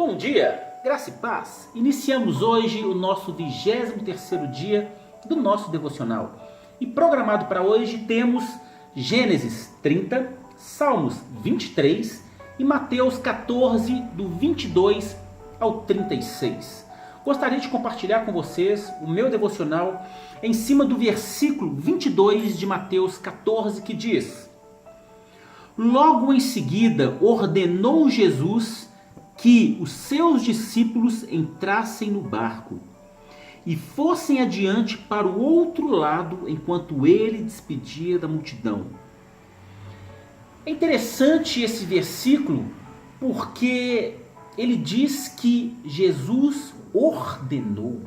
Bom dia, graça e paz. Iniciamos hoje o nosso 23º dia do nosso devocional. E programado para hoje temos Gênesis 30, Salmos 23 e Mateus 14, do 22 ao 36. Gostaria de compartilhar com vocês o meu devocional em cima do versículo 22 de Mateus 14, que diz: Logo em seguida ordenou Jesus que os seus discípulos entrassem no barco e fossem adiante para o outro lado enquanto ele despedia da multidão. É interessante esse versículo porque ele diz que Jesus ordenou.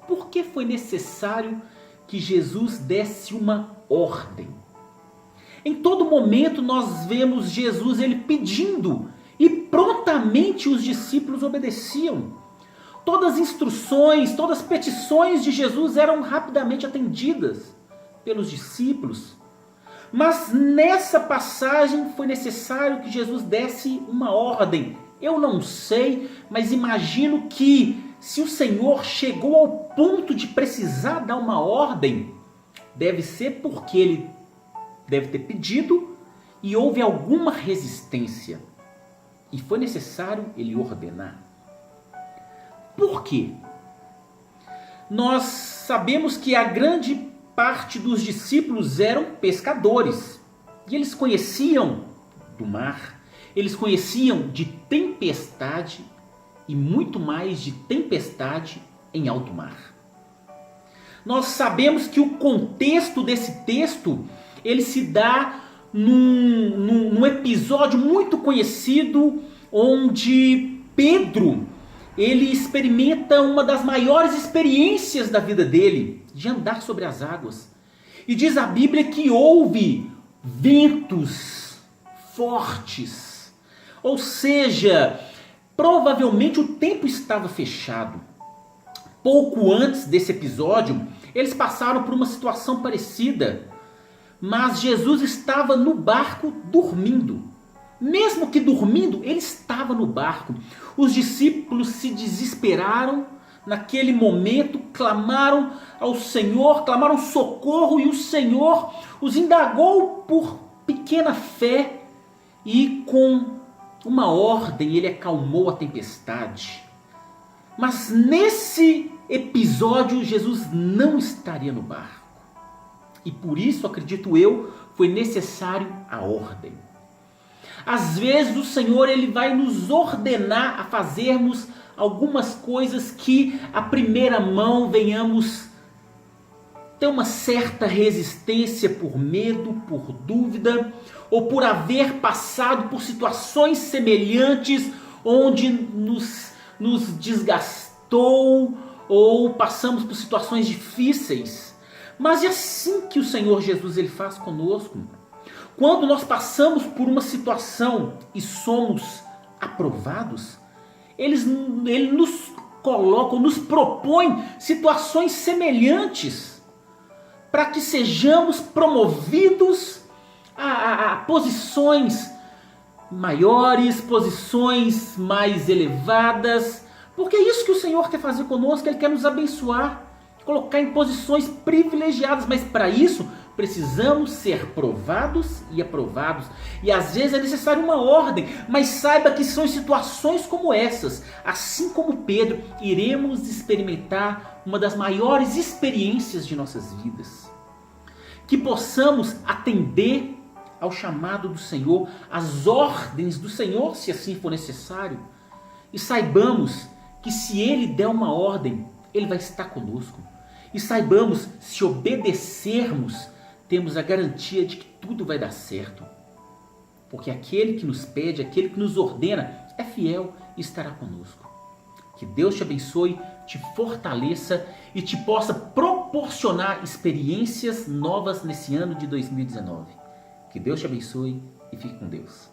Por que foi necessário que Jesus desse uma ordem? Em todo momento nós vemos Jesus ele pedindo e prontamente os discípulos obedeciam. Todas as instruções, todas as petições de Jesus eram rapidamente atendidas pelos discípulos. Mas nessa passagem foi necessário que Jesus desse uma ordem. Eu não sei, mas imagino que se o Senhor chegou ao ponto de precisar dar uma ordem, deve ser porque ele deve ter pedido e houve alguma resistência. E foi necessário ele ordenar. Por quê? Nós sabemos que a grande parte dos discípulos eram pescadores. E eles conheciam do mar, eles conheciam de tempestade e muito mais de tempestade em alto mar. Nós sabemos que o contexto desse texto, ele se dá num episódio muito conhecido onde Pedro ele experimenta uma das maiores experiências da vida dele, de andar sobre as águas. E diz a Bíblia que houve ventos fortes, ou seja, provavelmente o tempo estava fechado. Pouco antes desse episódio, eles passaram por uma situação parecida. Mas Jesus estava no barco dormindo. Mesmo que dormindo, ele estava no barco. Os discípulos se desesperaram naquele momento, clamaram ao Senhor, clamaram socorro, e o Senhor os indagou por pequena fé e com uma ordem ele acalmou a tempestade. Mas nesse episódio Jesus não estaria no barco. E por isso, acredito eu, foi necessário a ordem. Às vezes o Senhor ele vai nos ordenar a fazermos algumas coisas que à primeira mão venhamos ter uma certa resistência por medo, por dúvida, ou por haver passado por situações semelhantes onde nos desgastou ou passamos por situações difíceis. Mas é assim que o Senhor Jesus ele faz conosco. Quando nós passamos por uma situação e somos aprovados, ele nos coloca, nos propõe situações semelhantes para que sejamos promovidos a posições maiores, posições mais elevadas. Porque é isso que o Senhor quer fazer conosco, Ele quer nos abençoar, colocar em posições privilegiadas, mas para isso precisamos ser provados e aprovados. E às vezes é necessário uma ordem, mas saiba que são em situações como essas, assim como Pedro, iremos experimentar uma das maiores experiências de nossas vidas. Que possamos atender ao chamado do Senhor, às ordens do Senhor, se assim for necessário. E saibamos que se Ele der uma ordem, Ele vai estar conosco. E saibamos, se obedecermos, temos a garantia de que tudo vai dar certo. Porque aquele que nos pede, aquele que nos ordena, é fiel e estará conosco. Que Deus te abençoe, te fortaleça e te possa proporcionar experiências novas nesse ano de 2019. Que Deus te abençoe e fique com Deus.